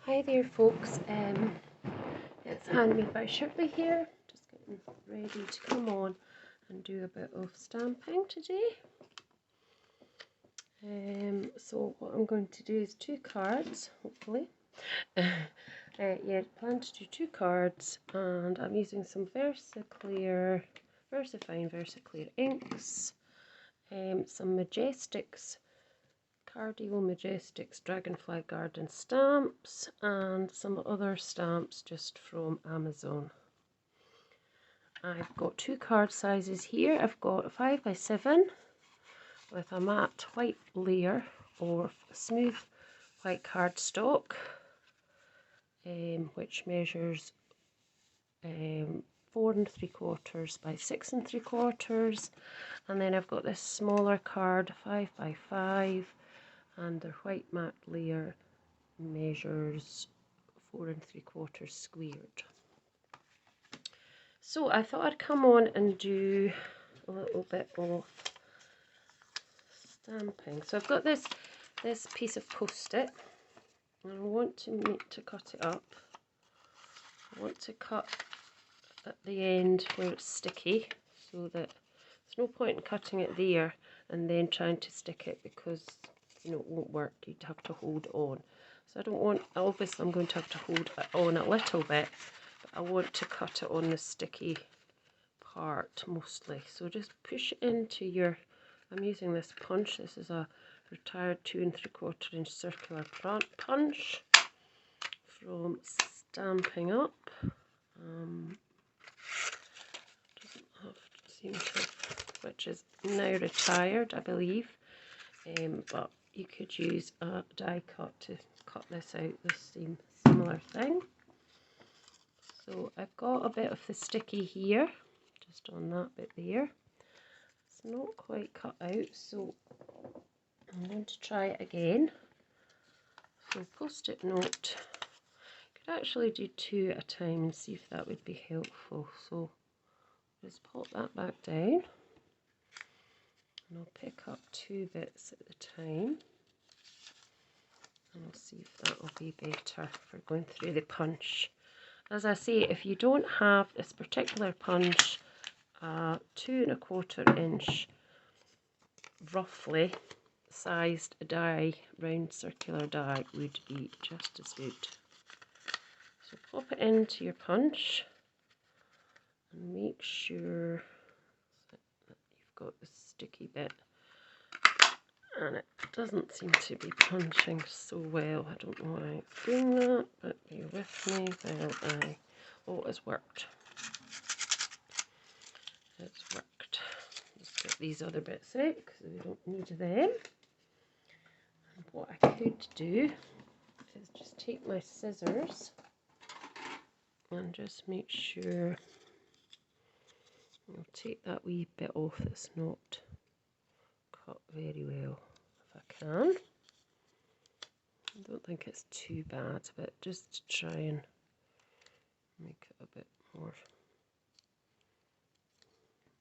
Hi there folks, it's Handmade by Shirley here, just getting ready to come on and do a bit of stamping today. So what I'm going to do is 2 cards, hopefully. Yeah, plan to do 2 cards, and I'm using some VersaFine VersaClear inks, some Majestix Cardio Majestix Dragonfly Garden stamps, and some other stamps just from Amazon. I've got 2 card sizes here. I've got a 5x7 with a matte white layer or smooth white cardstock, which measures 4 3/4 by 6 3/4, and then I've got this smaller card 5x5, and the white matte layer measures 4 3/4 squared. So I thought I'd come on and do a little bit of stamping. So I've got this piece of post-it, and I want to cut it up. I want to cut at the end where it's sticky, so that there's no point in cutting it there and then trying to stick it, because it won't work. You'd have to hold on. So I don't want, obviously I'm going to have to hold it on a little bit, but I want to cut it on the sticky part mostly. So just push it into your, I'm using this punch. This is a retired 2 3/4 inch circular punch from Stampin'Up. Doesn't have to seem to, which is now retired, I believe. But you could use a die cut to cut this out, the same similar thing. So I've got a bit of the sticky here, just on that bit there. It's not quite cut out, so I'm going to try it again. So post-it note, you could actually do 2 at a time and see if that would be helpful. So just pop that back down, and I'll pick up 2 bits at a time, and I'll see if that will be better for going through the punch. As I say, if you don't have this particular punch, 2 1/4 inch roughly sized die, round circular die, would be just as good. So pop it into your punch and make sure that you've got the sticky bit, and it doesn't seem to be punching so well. I don't know why it's doing that, but bear with me while it's worked. It's worked. Just get these other bits out because we don't need them. And what I could do is just take my scissors and just make sure I'll take that wee bit off that's not cut very well, if I can. I don't think it's too bad, but just to try and make it a bit more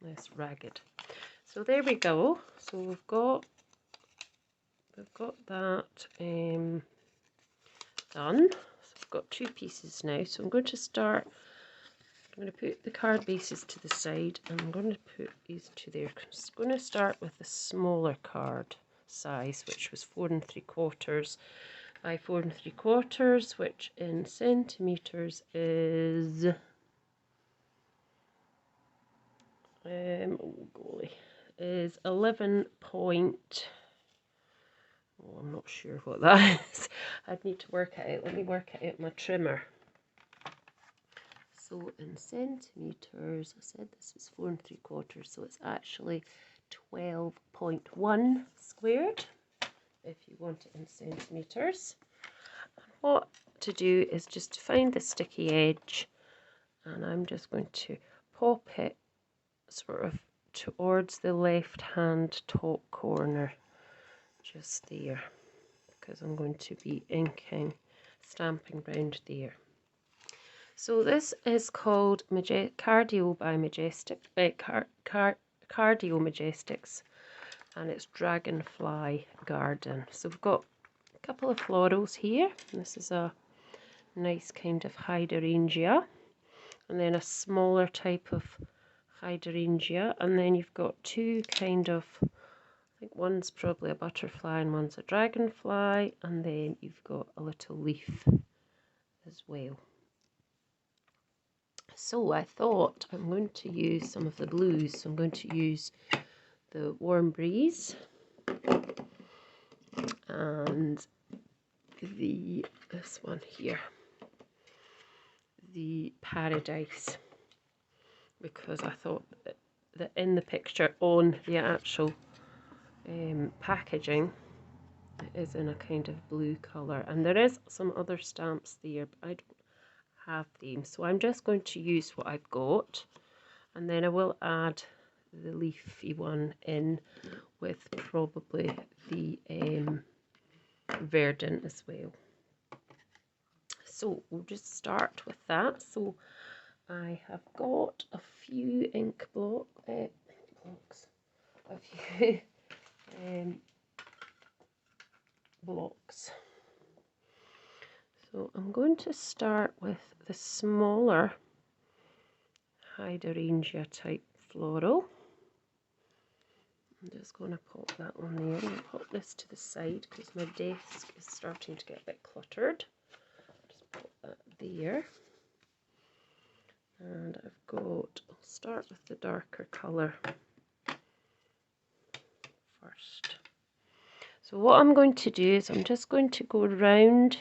less ragged. So there we go. So we've got that done. So I've got 2 pieces now. So I'm going to start. I'm going to put the card bases to the side, and I'm going to put these 2 there. I'm just going to start with the smaller card size, which was 4 3/4 by 4 3/4, which in centimeters is oh golly, is 11 point. Oh, I'm not sure what that is. I'd need to work it out. Let me work it out with my trimmer. So in centimeters, I said this is 4 3/4, so it's actually 12.1 squared if you want it in centimeters. What to do is just to find the sticky edge, and I'm just going to pop it sort of towards the left hand top corner, just there, because I'm going to be inking, stamping round there. So this is called Cardio Majestix, and it's Dragonfly Garden. So we've got a couple of florals here. This is a nice kind of hydrangea, and then a smaller type of hydrangea, and then you've got two kind of, I think one's probably a butterfly and one's a dragonfly, and then you've got a little leaf as well. So I thought I'm going to use some of the blues. So I'm going to use the Warm Breeze and this one here, the Paradise, because I thought that in the picture on the actual packaging it is in a kind of blue colour, and there is some other stamps there, but I don't have them, so I'm just going to use what I've got, and then I will add the leafy one in with probably the Verdant as well. So we'll just start with that. So I have got a few ink blocks, a few blocks. So I'm going to start with the smaller hydrangea type floral. I'm just going to pop that on there. I'm going to pop this to the side because my desk is starting to get a bit cluttered. Just pop that there. And I've got, I'll start with the darker colour first. So what I'm going to do is I'm just going to go round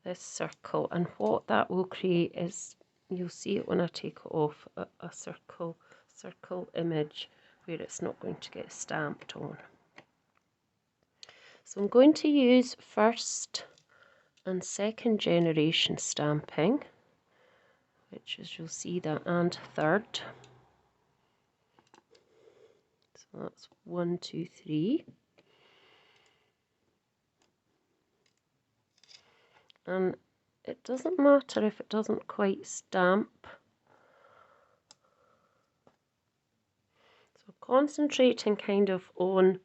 this circle, and what that will create is, you'll see it when I take it off, a circle image where it's not going to get stamped on. So I'm going to use first and second generation stamping, which is, you'll see that, and third. So that's 1, 2, 3. And it doesn't matter if it doesn't quite stamp. So concentrating kind of on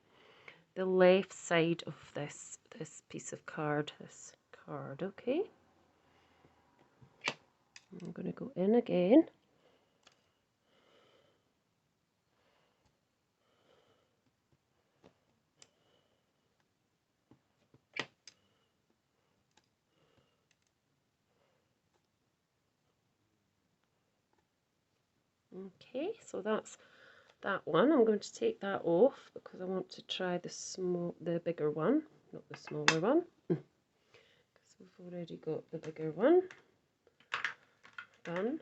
the left side of this piece of card, okay? I'm going to go in again. Okay, so that's that one. I'm going to take that off because I want to try the bigger one, not the smaller one, because we've already got the bigger one done.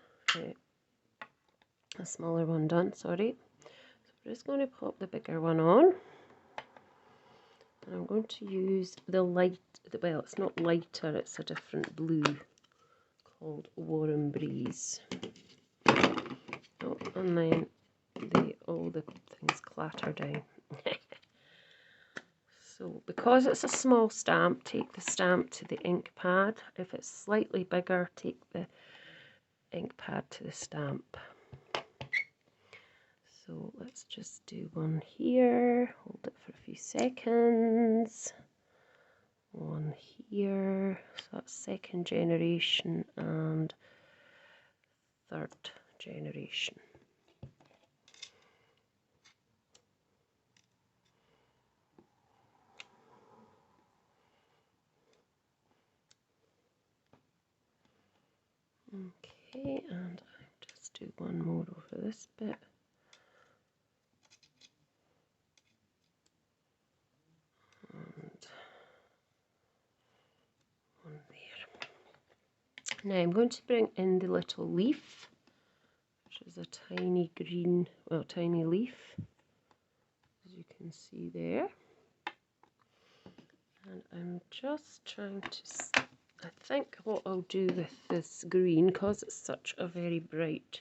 A smaller one done, sorry. So we're just going to pop the bigger one on. And I'm going to use the light, well, it's not lighter, it's a different blue called Warm Breeze. Oh, and then all the things clatter down. So because it's a small stamp, take the stamp to the ink pad. If it's slightly bigger, take the ink pad to the stamp. So let's just do one here, hold it for a few seconds. One here, so that's second generation and third generation. Okay, and I'll just do one more over this bit. And one there. Now I'm going to bring in the little leaf, which is a tiny green, well, tiny leaf, as you can see there. And I'm just trying to, I think what I'll do with this green, because it's such a very bright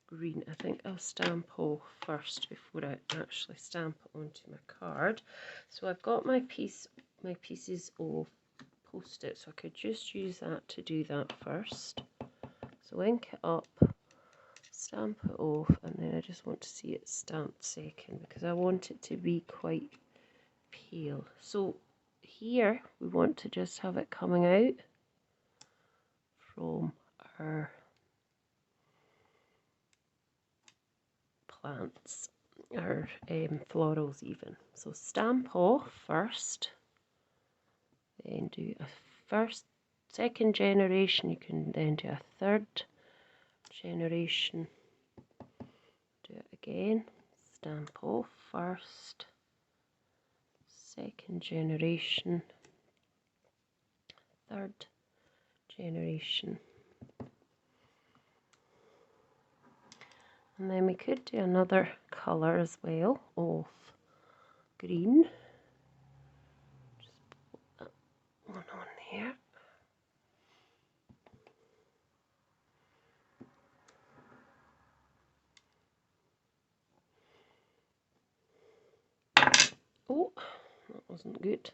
green, I think I'll stamp off first before I actually stamp it onto my card. So I've got my pieces of Post-it, so I could just use that to do that first. So ink it up, stamp it off, and then I just want to see it stamped second because I want it to be quite pale. So here we want to just have it coming out from our plants, our florals even. So stamp off first, then do a second generation, you can then do a third generation, do it again, stamp off first, second generation, third generation, and then we could do another colour as well of green. Just put that one on there. Oh, that wasn't good.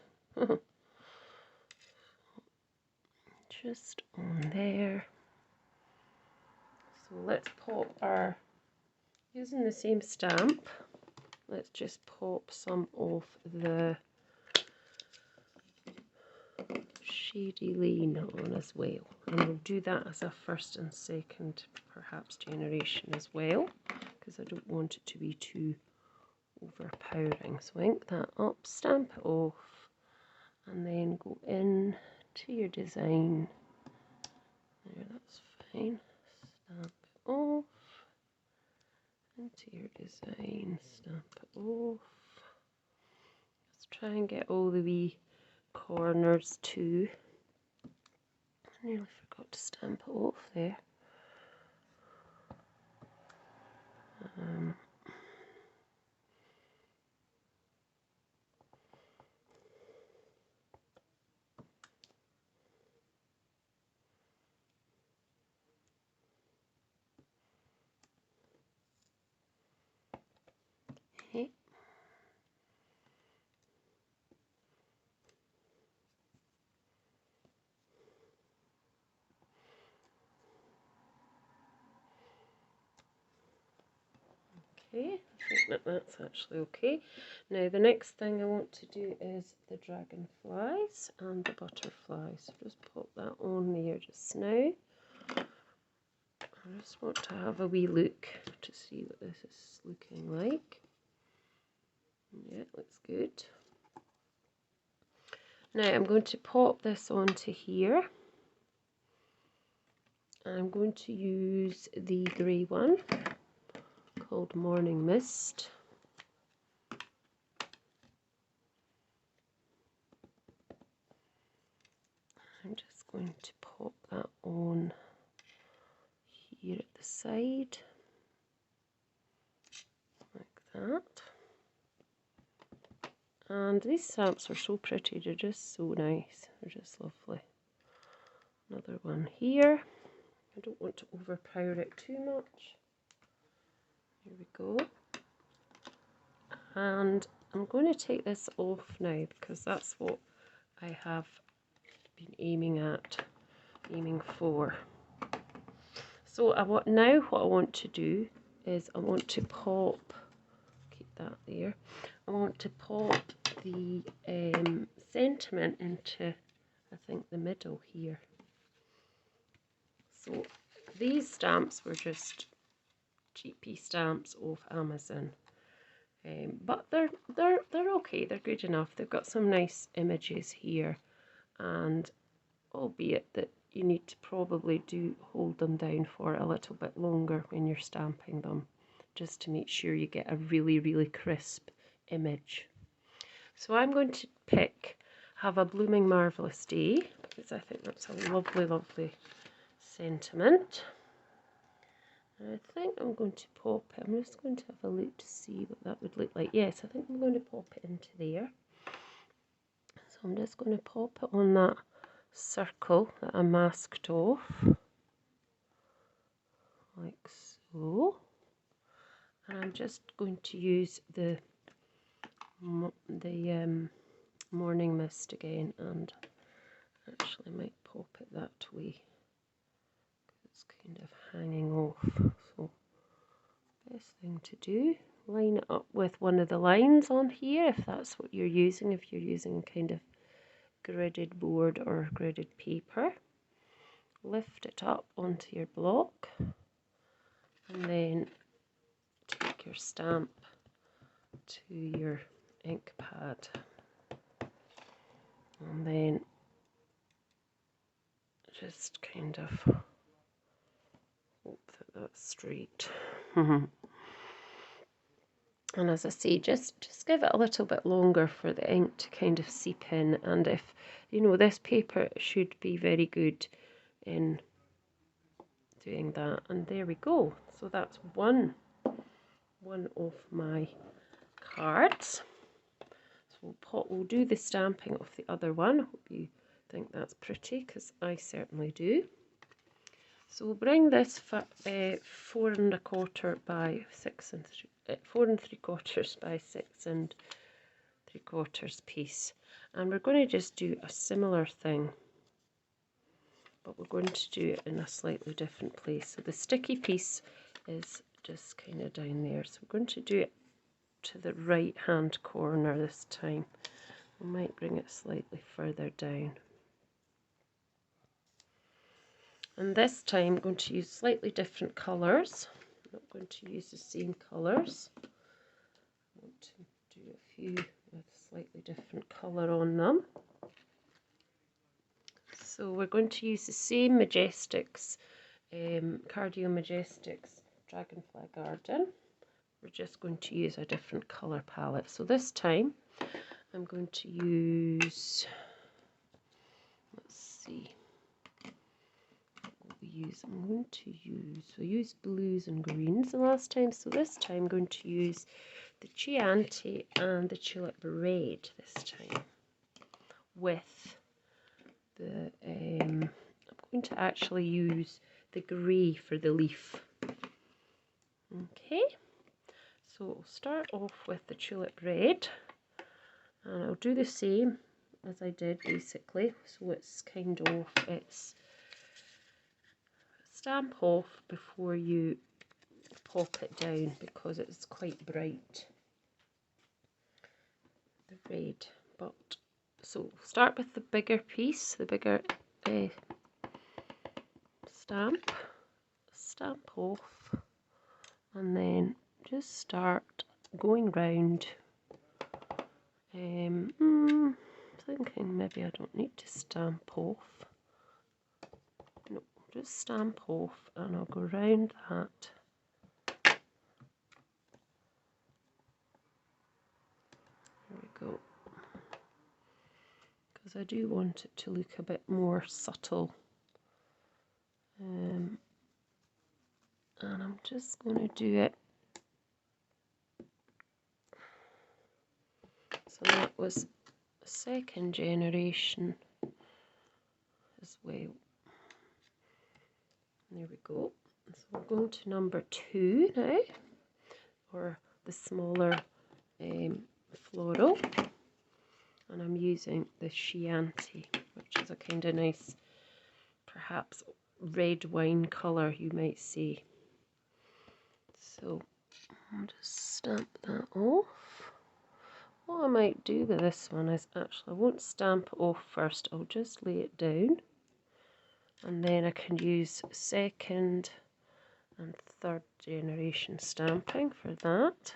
Just on there. So let's pop our, using the same stamp, let's just pop some of the Shady Lane on as well. And we'll do that as a first and second, perhaps, generation as well, because I don't want it to be too overpowering. So ink that up, stamp it off, and then go in to your design. There, that's fine. Stamp it off, into your design, stamp it off. Let's try and get all the wee corners too. I nearly forgot to stamp it off there. Okay. Okay, I think that that's actually okay. Now the next thing I want to do is the dragonflies and the butterflies. So just pop that on there just now. I just want to have a wee look to see what this is looking like. Yeah, it looks good. Now I'm going to pop this onto here. I'm going to use the grey one called Morning Mist. I'm just going to pop that on here at the side, like that. And these stamps are so pretty, they're just so nice, they're just lovely. Another one here. I don't want to overpower it too much. Here we go. And I'm going to take this off now because that's what I have been aiming for. So what I want to do is I want to pop, keep that there, I want to pop the sentiment into, I think, the middle here. So these stamps were just cheapy stamps off Amazon, but they're okay. They're good enough. They've got some nice images here, and albeit that you need to probably hold them down for a little bit longer when you're stamping them, just to make sure you get a really crisp image. So I'm going to pick Have a Blooming Marvellous Day, because I think that's a lovely sentiment. And I think I'm going to pop it. I'm just going to have a look to see what that would look like. Yes, I think I'm going to pop it into there. So I'm just going to pop it on that circle that I masked off, like so. And I'm just going to use the Morning Mist again, and actually might pop it that way. It's kind of hanging off. So best thing to do, line it up with one of the lines on here if that's what you're using, if you're using kind of gridded board or gridded paper. lift it up onto your block, and then take your stamp to your ink pad, and then just kind of hope that that's straight. And as I say, just give it a little bit longer for the ink to kind of seep in, and if you know, this paper should be very good in doing that. And there we go. So that's one of my cards. So we'll do the stamping of the other one. Hope you think that's pretty, because I certainly do. So we'll bring this 4 1/4 by 6 4 3/4 by 6 3/4 piece, and we're going to just do a similar thing, but we're going to do it in a slightly different place. So the sticky piece is just kind of down there, so we're going to do it to the right hand corner this time. We might bring it slightly further down. And this time I'm going to use slightly different colours. I'm not going to use the same colours. I want to do a few with slightly different colour on them. So we're going to use the same Majestix, Cardio Majestix Dragonfly Garden. We're just going to use a different colour palette. So this time I'm going to use, let's see, I'm going to use blues and greens the last time, so this time I'm going to use the Chianti and the Tulip red this time, with the I'm going to actually use the grey for the leaf. Okay, so we'll start off with the Tulip red, and I'll do the same as I did basically, so it's kind of, it's stamp off before you pop it down, because it's quite bright, the red. But so start with the bigger piece, the bigger stamp off, and then just start going round. Thinking maybe I don't need to stamp off. No, just stamp off, and I'll go round that. There we go. Because I do want it to look a bit more subtle. And I'm just going to do it. So that was a second generation as well. There we go. So we're going to number 2 now, or the smaller floral, and I'm using the Chianti, which is a kind of nice, perhaps red wine colour, you might say. So I'll just stamp that off. What I might do with this one is, actually I won't stamp it off first, I'll just lay it down, and then I can use second and third generation stamping for that,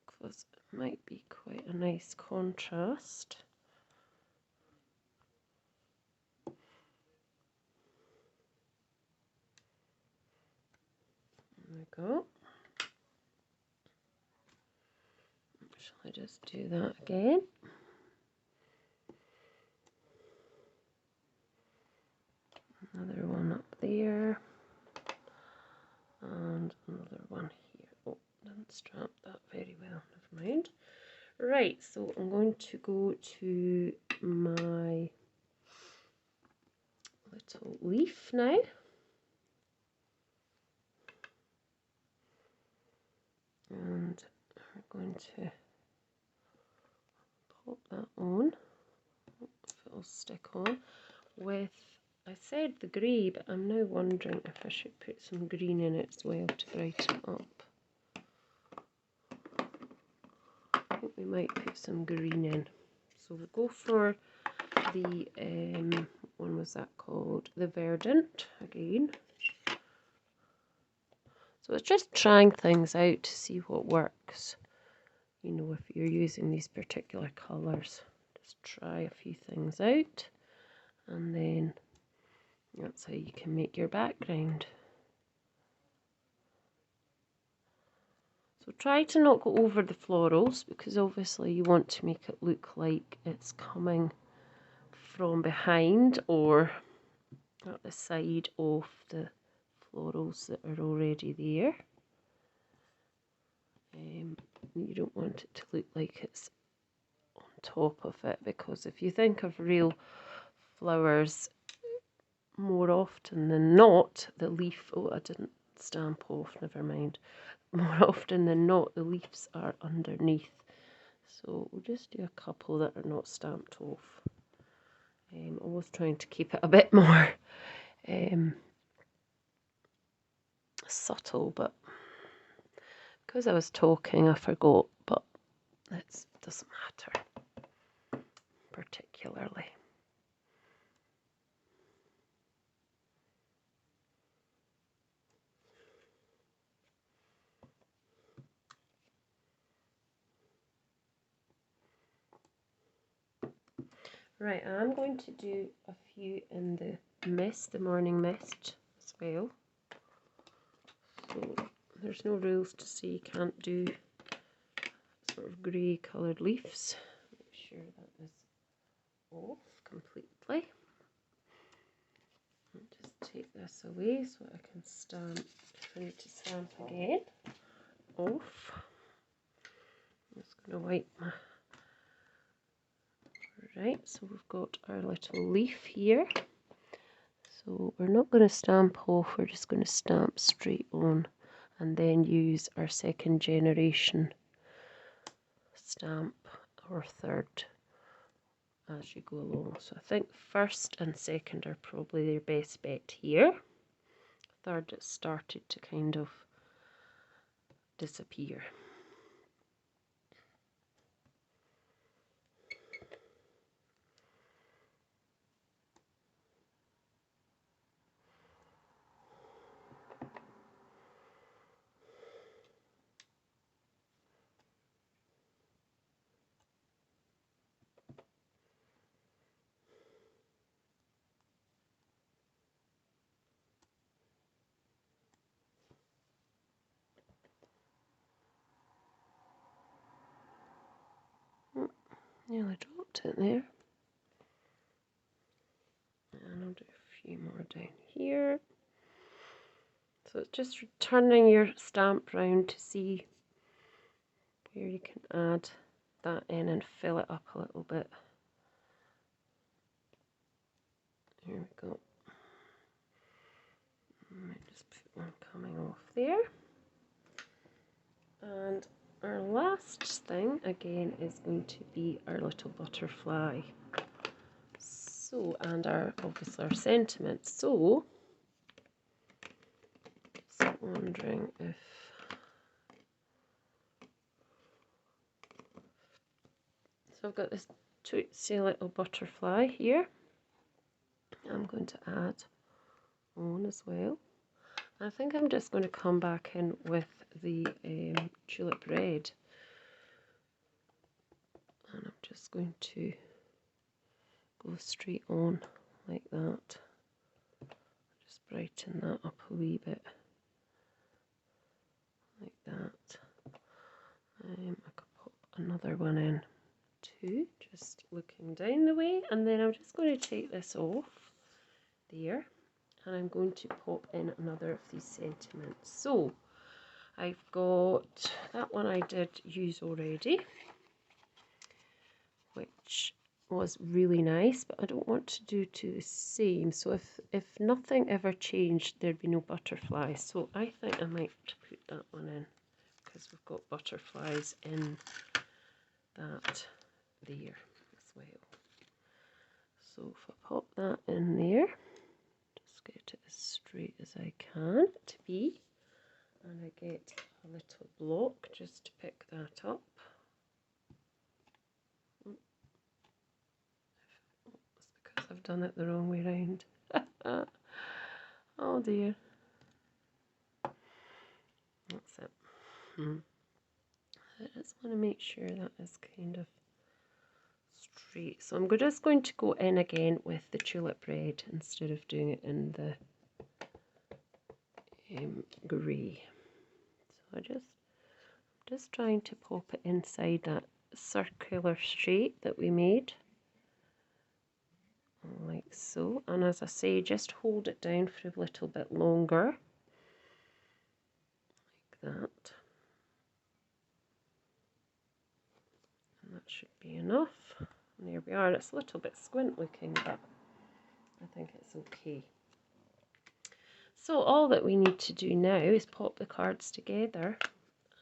because it might be quite a nice contrast. There we go. Shall I just do that again? Another one up there, and another one here. Oh, didn't stamp that very well, never mind. Right, so I'm going to go to my little leaf now. And we're going to pop that on, if it'll stick on, with, I said the grey, but I'm now wondering if I should put some green in it as well to brighten it up. I think we might put some green in. So we'll go for the, what one was that called? The Verdant again. So it's just trying things out to see what works. You know, if you're using these particular colours, just try a few things out, and then that's how you can make your background. So try to not go over the florals, because obviously you want to make it look like it's coming from behind or at the side of the florals that are already there. You don't want it to look like it's on top of it, because if you think of real flowers, more often than not the leaf, oh, I didn't stamp off, never mind, more often than not the leaves are underneath. So we'll just do a couple that are not stamped off. Always trying to keep it a bit more subtle, but because I was talking I forgot, but it doesn't matter particularly. Right, I'm going to do a few in the mist, the morning mist as well. So there's no rules to say you can't do sort of grey coloured leaves. Make sure that is off completely. And just take this away so I can stamp, if I need to stamp again, off. I'm just going to wipe my... Right, so we've got our little leaf here. So we're not going to stamp off, we're just going to stamp straight on and then use our second generation stamp or third as you go along. So I think first and second are probably their best bet here. Third, it started to kind of disappear. Nearly dropped it there. And I'll do a few more down here. So it's just turning your stamp round to see where you can add that in and fill it up a little bit. Here we go. I might just put one coming off there. And our last thing again is going to be our little butterfly. So, and our obviously our sentiment. So, just wondering if so I've got this tootsie little butterfly here. I'm going to add on as well. I think I'm just going to come back in with the tulip red, and I'm just going to go straight on like that. Just brighten that up a wee bit like that. I could pop another one in too, just looking down the way, and then I'm just going to take this off there. And I'm going to pop in another of these sentiments. So I've got that one I did use already, which was really nice, but I don't want to do the same. So if nothing ever changed, there'd be no butterflies. So I think I might put that one in, because we've got butterflies in that there as well. So if I pop that in there, get it as straight as I can to be, and I get a little block just to pick that up. It's because I've done it the wrong way round. Oh dear. That's it. I just want to make sure that is kind of straight. So I'm just going to go in again with the tulip red instead of doing it in the grey. So I'm just trying to pop it inside that circular shape that we made, like so. And as I say, just hold it down for a little bit longer, like that. And that should be enough. And there we are. It's a little bit squint looking, but I think it's okay. So all that we need to do now is pop the cards together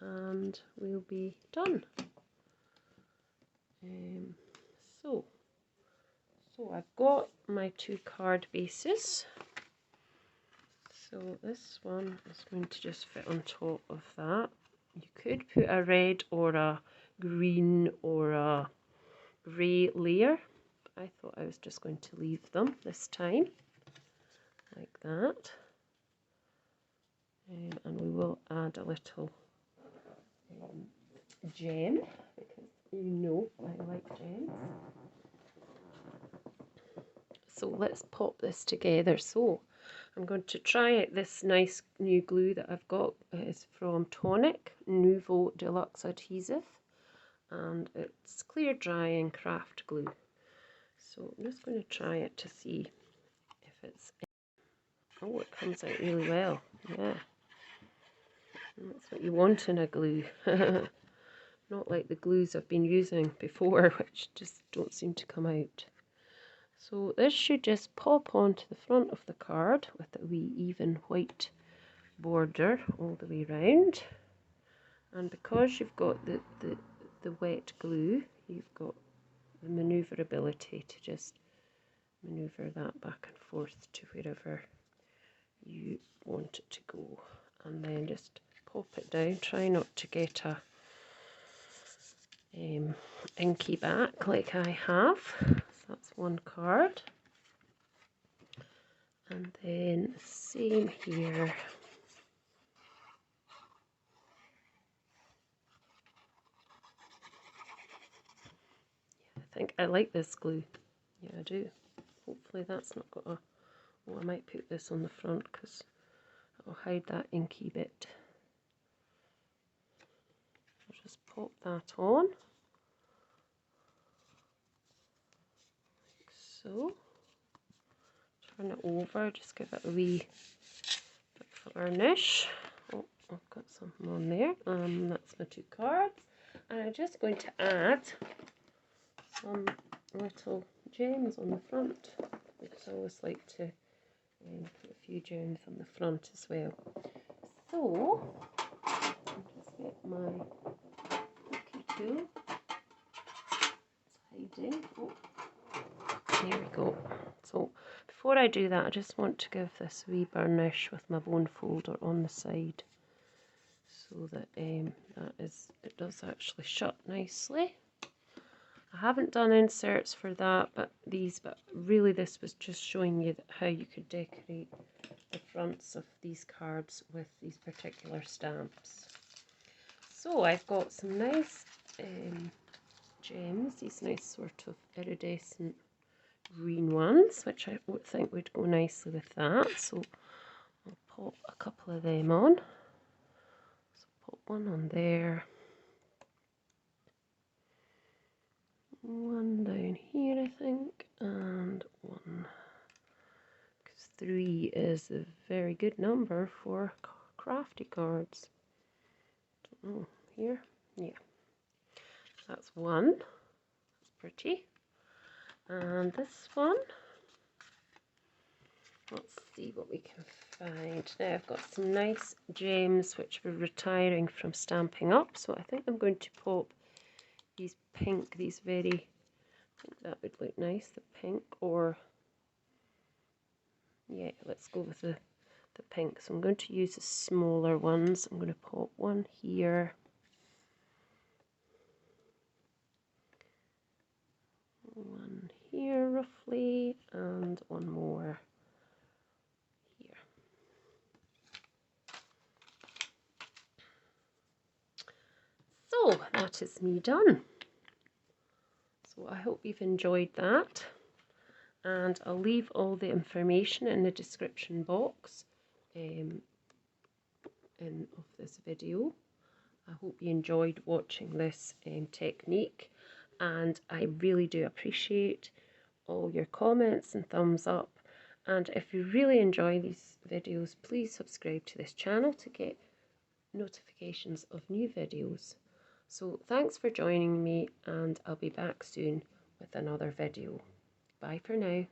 and we'll be done. So I've got my 2 card bases. So this one is going to just fit on top of that. You could put a red or a green or a grey layer. I thought I was just going to leave them this time, like that. And we will add a little gem, because you know I like gems. So let's pop this together. So I'm going to try out this nice new glue that I've got. It's from Tonic Nouveau Deluxe Adhesive, and it's clear drying craft glue. So I'm just going to try it to see if it's... Oh, it comes out really well. Yeah. That's what you want in a glue. Not like the glues I've been using before, which just don't seem to come out. So this should just pop onto the front of the card with a wee even white border all the way round. And because you've got the wet glue, you've got the manoeuvrability to just manoeuvre that back and forth to wherever you want it to go. And then just pop it down. Try not to get a inky back like I have. So that's one card. And then same here. Yeah, I think I like this glue. Yeah, I do. Hopefully that's not got a... Oh, I might put this on the front because it'll hide that inky bit. I'll just pop that on. Like so. Turn it over, just give it a wee bit of varnish. Oh, I've got something on there. That's my 2 cards. And I'm just going to add some little gems on the front, because I always like to put a few gems on the front as well. So, I'll just get my cookie tool. It's hiding. Oh, there we go. So, before I do that, I just want to give this wee burnish with my bone folder on the side, so that it does actually shut nicely. I haven't done inserts for that, but really this was just showing you how you could decorate the fronts of these cards with these particular stamps. So I've got some nice gems, these nice sort of iridescent green ones, which I would think would go nicely with that. So I'll pop a couple of them on. So pop one on there. One down here, I think, and one, because 3 is a very good number for crafty cards. Don't know, here, yeah, that's 1. That's pretty. And this one, let's see what we can find. Now I've got some nice gems which were retiring from Stampin' Up, so I think I'm going to pop these pink, these very, I think that would look nice, the pink, or yeah, let's go with the pink. So I'm going to use the smaller ones. I'm going to pop one here, one here. here roughly, and one more here. So that is me done. So I hope you've enjoyed that, and I'll leave all the information in the description box of this video. I hope you enjoyed watching this technique, and I really do appreciate all your comments and thumbs up. And if you really enjoy these videos, please subscribe to this channel to get notifications of new videos. So thanks for joining me, and I'll be back soon with another video. Bye for now.